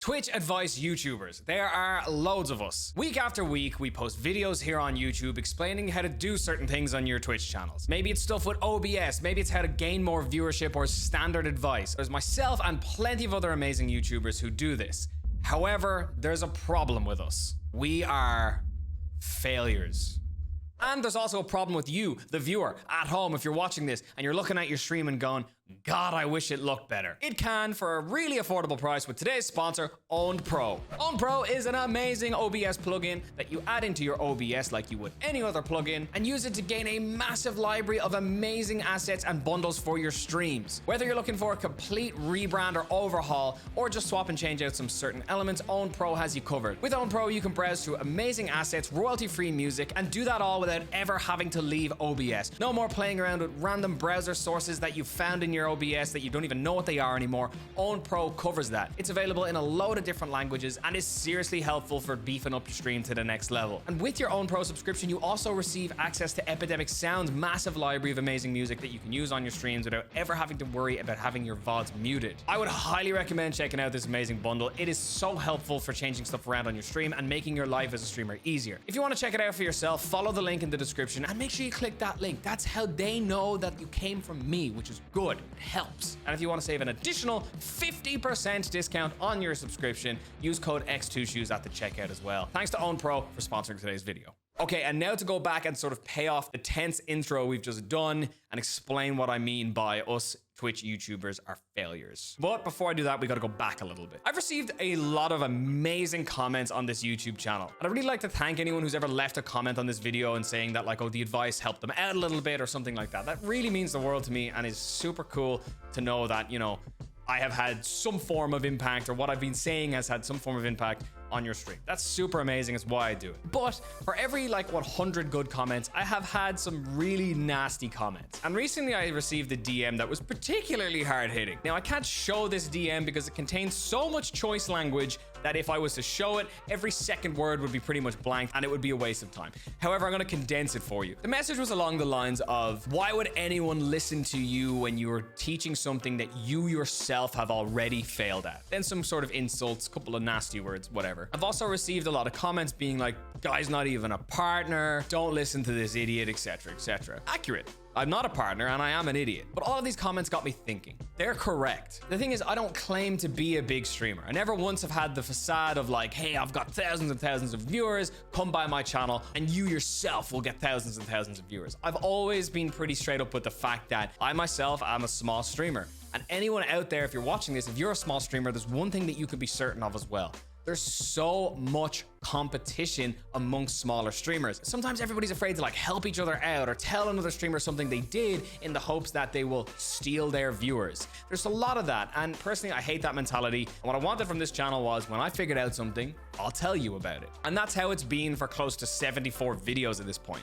Twitch advice YouTubers. There are loads of us. Week after week, we post videos here on YouTube explaining how to do certain things on your Twitch channels. Maybe it's stuff with OBS, maybe it's how to gain more viewership or standard advice. There's myself and plenty of other amazing YouTubers who do this. However, there's a problem with us. We are failures. And there's also a problem with you, the viewer, at home if you're watching this and you're looking at your stream and going, God, I wish it looked better. It can for a really affordable price with today's sponsor, Owned Pro. Owned Pro is an amazing OBS plugin that you add into your OBS like you would any other plugin and use it to gain a massive library of amazing assets and bundles for your streams. Whether you're looking for a complete rebrand or overhaul or just swap and change out some certain elements, Owned Pro has you covered. With Owned Pro, you can browse through amazing assets, royalty-free music, and do that all without ever having to leave OBS. No more playing around with random browser sources that you found in your OBS that you don't even know what they are anymore. Owned Pro covers that. It's available in a load of different languages and is seriously helpful for beefing up your stream to the next level. And with your Owned Pro subscription, you also receive access to Epidemic Sound's massive library of amazing music that you can use on your streams without ever having to worry about having your VODs muted. I would highly recommend checking out this amazing bundle. It is so helpful for changing stuff around on your stream and making your life as a streamer easier. If you want to check it out for yourself, follow the link in the description and make sure you click that link. That's how they know that you came from me, which is good. It helps. And if you want to save an additional 50% discount on your subscription, use code xTwoShoes at the checkout as well. Thanks to Owned Pro for sponsoring today's video. Okay, and now to go back and sort of pay off the tense intro we've just done and explain what I mean by us Twitch YouTubers are failures. But before I do that, we gotta go back a little bit. I've received a lot of amazing comments on this YouTube channel. And I'd really like to thank anyone who's ever left a comment on this video and saying that like, oh, the advice helped them out a little bit or something like that. That really means the world to me and is super cool to know that, you know, I have had some form of impact or what I've been saying has had some form of impact on your stream. That's super amazing. It's why I do it. But for every like 100 good comments, I have had some really nasty comments. And recently I received a DM that was particularly hard hitting. Now I can't show this DM because it contains so much choice language that if I was to show it, every second word would be pretty much blank and it would be a waste of time. However, I'm gonna condense it for you. The message was along the lines of, why would anyone listen to you when you were teaching something that you yourself have already failed at? Then some sort of insults, a couple of nasty words, whatever. I've also received a lot of comments being like, guy's not even a partner, don't listen to this idiot, etc, etc. Accurate. I'm not a partner and I am an idiot. But all of these comments got me thinking. They're correct. The thing is, I don't claim to be a big streamer. I never once have had the facade of like, hey, I've got thousands and thousands of viewers, come by my channel and you yourself will get thousands and thousands of viewers. I've always been pretty straight up with the fact that I myself am a small streamer. And anyone out there, if you're watching this, if you're a small streamer, there's one thing that you can be certain of as well. There's so much competition amongst smaller streamers. Sometimes everybody's afraid to like help each other out or tell another streamer something they did in the hopes that they will steal their viewers. There's a lot of that. And personally, I hate that mentality. And what I wanted from this channel was when I figured out something, I'll tell you about it. And that's how it's been for close to 74 videos at this point.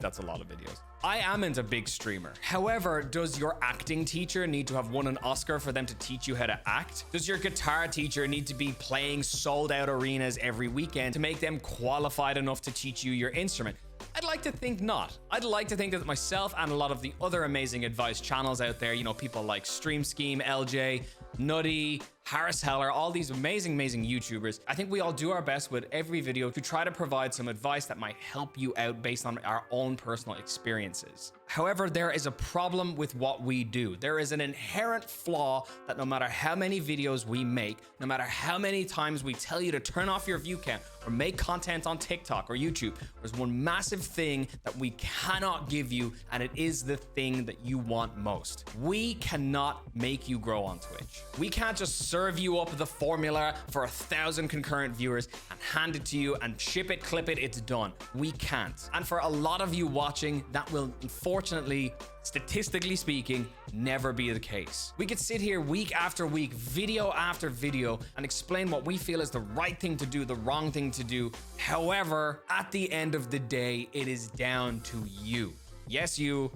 That's a lot of videos. I am a big streamer. However, does your acting teacher need to have won an Oscar for them to teach you how to act? Does your guitar teacher need to be playing sold out arenas every weekend to make them qualified enough to teach you your instrument? I'd like to think not. I'd like to think that myself and a lot of the other amazing advice channels out there, you know, people like Stream Scheme, LJ, Nutty, Harris Heller, all these amazing YouTubers. I think we all do our best with every video to try to provide some advice that might help you out based on our own personal experiences. However, there is a problem with what we do. There is an inherent flaw that no matter how many videos we make, no matter how many times we tell you to turn off your view count or make content on TikTok or YouTube, there's one massive thing that we cannot give you, and it is the thing that you want most. We cannot make you grow on Twitch. We can't just serve you up the formula for 1,000 concurrent viewers and hand it to you and ship it, clip it, it's done. We can't. And for a lot of you watching, that will unfortunately, statistically speaking, never be the case. We could sit here week after week, video after video, and explain what we feel is the right thing to do, the wrong thing to do. However, at the end of the day, it is down to you. Yes, you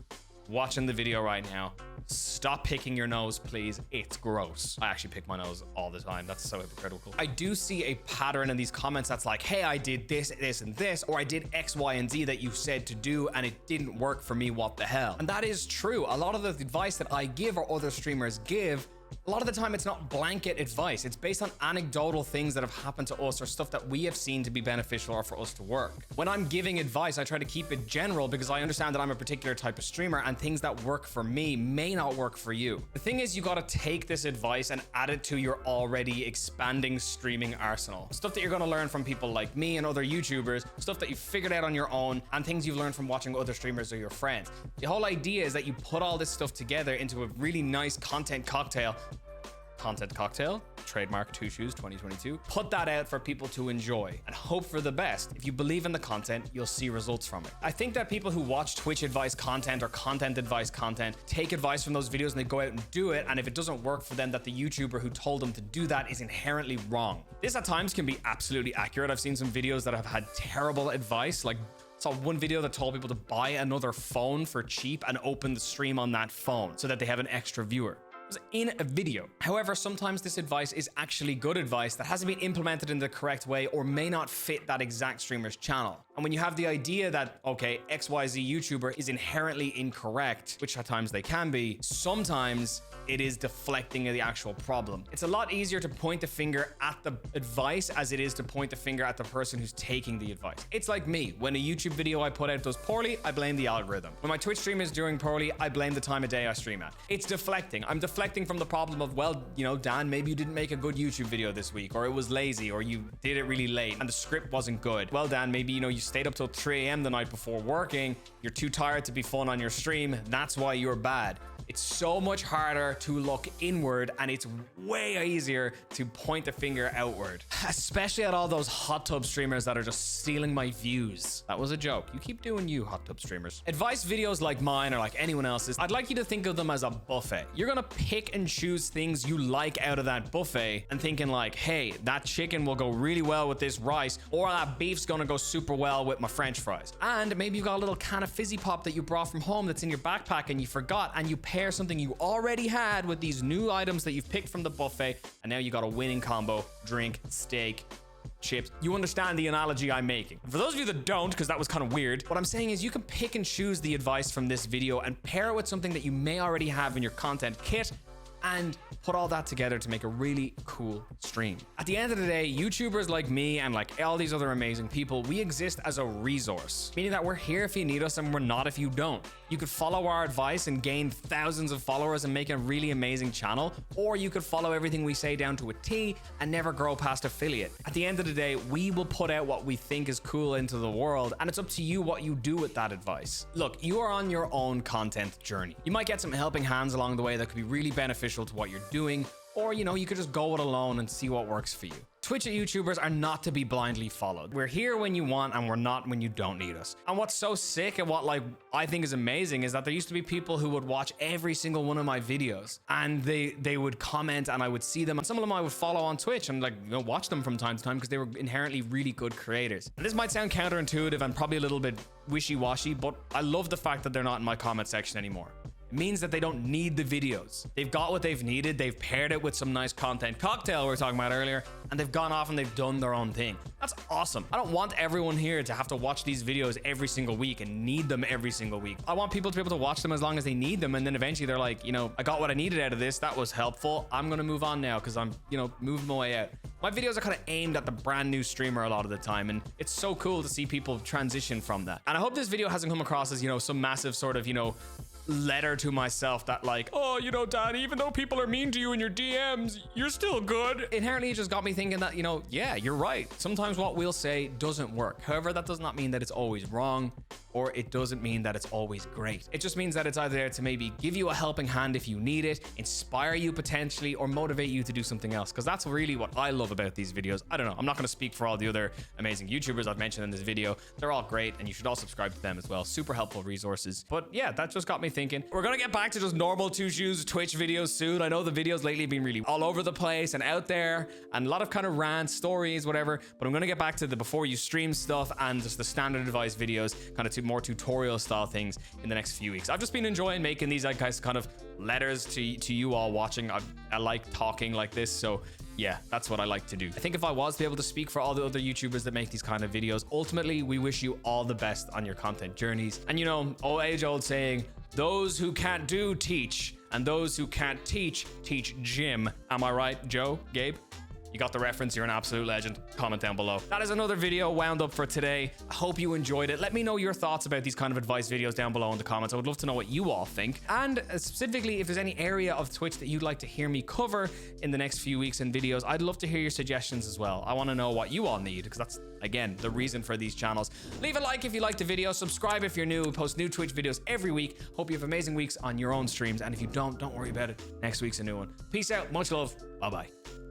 watching the video right now. Stop picking your nose, please. It's gross. I actually pick my nose all the time. That's so hypocritical. I do see a pattern in these comments that's like, hey, I did this, this, and this, or I did X, Y, and Z that you said to do, and it didn't work for me. What the hell? And that is true. A lot of the advice that I give or other streamers give A lot of the time it's not blanket advice. It's based on anecdotal things that have happened to us or stuff that we have seen to be beneficial or for us to work. When I'm giving advice, I try to keep it general because I understand that I'm a particular type of streamer and things that work for me may not work for you. The thing is, you gotta take this advice and add it to your already expanding streaming arsenal. Stuff that you're gonna learn from people like me and other YouTubers, stuff that you've figured out on your own, and things you've learned from watching other streamers or your friends. The whole idea is that you put all this stuff together into a really nice content cocktail. Trademark xTwoShoes 2022. Put that out for people to enjoy and hope for the best. If you believe in the content, you'll see results from it. I think that people who watch Twitch advice content or content advice content take advice from those videos and they go out and do it, and if it doesn't work for them, that the YouTuber who told them to do that is inherently wrong. This at times can be absolutely accurate. I've seen some videos that have had terrible advice, like saw one video that told people to buy another phone for cheap and open the stream on that phone so that they have an extra viewer. Was in a video. However, sometimes this advice is actually good advice that hasn't been implemented in the correct way or may not fit that exact streamer's channel. And when you have the idea that, okay, XYZ YouTuber is inherently incorrect, which at times they can be, sometimes it is deflecting the actual problem. It's a lot easier to point the finger at the advice as it is to point the finger at the person who's taking the advice. It's like me. When a YouTube video I put out does poorly, I blame the algorithm. When my Twitch stream is doing poorly, I blame the time of day I stream at. It's deflecting. I'm deflecting from the problem of, well, you know, Dan, maybe you didn't make a good YouTube video this week, or it was lazy, or you did it really late and the script wasn't good. Well, Dan, maybe, you know, you stayed up till 3 a.m. the night before working. You're too tired to be fun on your stream. That's why you're bad. It's so much harder to look inward, and it's way easier to point the finger outward, especially at all those hot tub streamers that are just stealing my views. That was a joke. You keep doing you, hot tub streamers. Advice videos like mine or like anyone else's, I'd like you to think of them as a buffet. You're gonna pick and choose things you like out of that buffet and thinking like, hey, that chicken will go really well with this rice, or that beef's gonna go super well with my French fries. And maybe you got a little can of fizzy pop that you brought from home that's in your backpack and you forgot, and you pair something you already had with these new items that you've picked from the buffet, and now you got a winning combo: drink, steak, chips. You understand the analogy I'm making. For those of you that don't, because that was kind of weird, what I'm saying is you can pick and choose the advice from this video and pair it with something that you may already have in your content kit and put all that together to make a really cool stream. At the end of the day, YouTubers like me and like all these other amazing people, we exist as a resource, meaning that we're here if you need us and we're not if you don't. You could follow our advice and gain thousands of followers and make a really amazing channel, or you could follow everything we say down to a T and never grow past affiliate. At the end of the day, we will put out what we think is cool into the world, and it's up to you what you do with that advice. Look, you are on your own content journey. You might get some helping hands along the way that could be really beneficial to what you're doing, or, you know, you could just go it alone and see what works for you. Twitch YouTubers are not to be blindly followed. We're here when you want, and we're not when you don't need us. And what's so sick and what, like, I think is amazing is that there used to be people who would watch every single one of my videos, and they would comment and I would see them, and some of them I would follow on Twitch and, like, you know, watch them from time to time because they were inherently really good creators. And this might sound counterintuitive and probably a little bit wishy-washy, but I love the fact that they're not in my comment section anymore. It means that they don't need the videos. They've got what they've needed. They've paired it with some nice content cocktail we were talking about earlier, and they've gone off and they've done their own thing. That's awesome. I don't want everyone here to have to watch these videos every single week and need them every single week. I want people to be able to watch them as long as they need them, and then eventually they're like, you know, I got what I needed out of this. That was helpful. I'm gonna move on now because I'm, you know, moving my way out. My videos are kind of aimed at the brand new streamer a lot of the time, and it's so cool to see people transition from that. And I hope this video hasn't come across as, you know, some massive sort of, you know, letter to myself that like, oh, you know, Dad, even though people are mean to you in your DMs, you're still good. Inherently, it just got me thinking that, you know, yeah, you're right. Sometimes what we'll say doesn't work. However, that does not mean that it's always wrong, or it doesn't mean that it's always great. It just means that it's either there to maybe give you a helping hand if you need it, inspire you potentially, or motivate you to do something else. Because that's really what I love about these videos. I don't know. I'm not going to speak for all the other amazing YouTubers I've mentioned in this video. They're all great, and you should all subscribe to them as well. Super helpful resources. But yeah, that just got me thinking. We're going to get back to just normal xTwoShoes Twitch videos soon. I know the videos lately have been really all over the place and out there, and a lot of kind of rants, stories, whatever. But I'm going to get back to the before you stream stuff and just the standard advice videos, kind of more tutorial style things in the next few weeks. I've just been enjoying making these guys kind of letters to you all watching. I like talking like this, so yeah, that's what I like to do. I think if I was to be able to speak for all the other YouTubers that make these kind of videos, ultimately we wish you all the best on your content journeys. And you know, age-old saying, those who can't do, teach. And those who can't teach gym. Am I right, Joe? Gabe? You got the reference, you're an absolute legend. Comment down below. That is another video wound up for today. I hope you enjoyed it. Let me know your thoughts about these kind of advice videos down below in the comments. I would love to know what you all think. And specifically, if there's any area of Twitch that you'd like to hear me cover in the next few weeks in videos, I'd love to hear your suggestions as well. I want to know what you all need, because that's, again, the reason for these channels. Leave a like if you liked the video. Subscribe if you're new. We post new Twitch videos every week. Hope you have amazing weeks on your own streams. And if you don't worry about it. Next week's a new one. Peace out. Much love. Bye-bye.